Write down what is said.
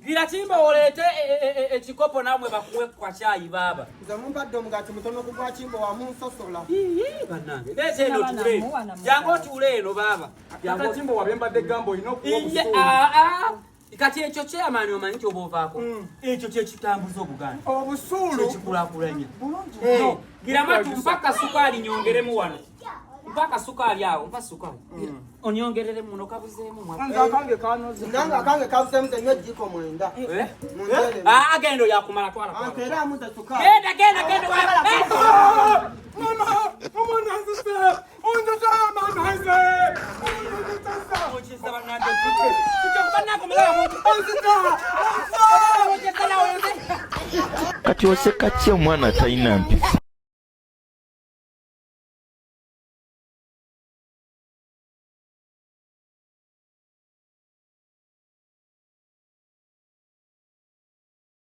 Gira chimba olete ekikopo namwe bakuwe kwa chai baba. Zamumba domugati mutono kugwa chimba wa munsosola. Banange. Leze no tule. Jango tule no baba. Jango chimba wabemba de gambo inokuwa busulu. Ikati echo chairman omanyi obovako. Echo kye kitambuzo obuganda. Obusulu kikulakulanya. No, gira matu mpaka sukali nyongeremu wano. Mpaka sukali awo, mpaka sukali. Onyongerere muno kabuzeemu mwa. Nanga kange kabusemu zenye jiko mwenda. Agendo yakumala twala kwa. Antera muta sukali. Genda. Mama, nanzisa. Unza mama hanze. Ochisa banade kuche. Kichokana kumela muntu. Kati oseka ki omwana talina mpisa.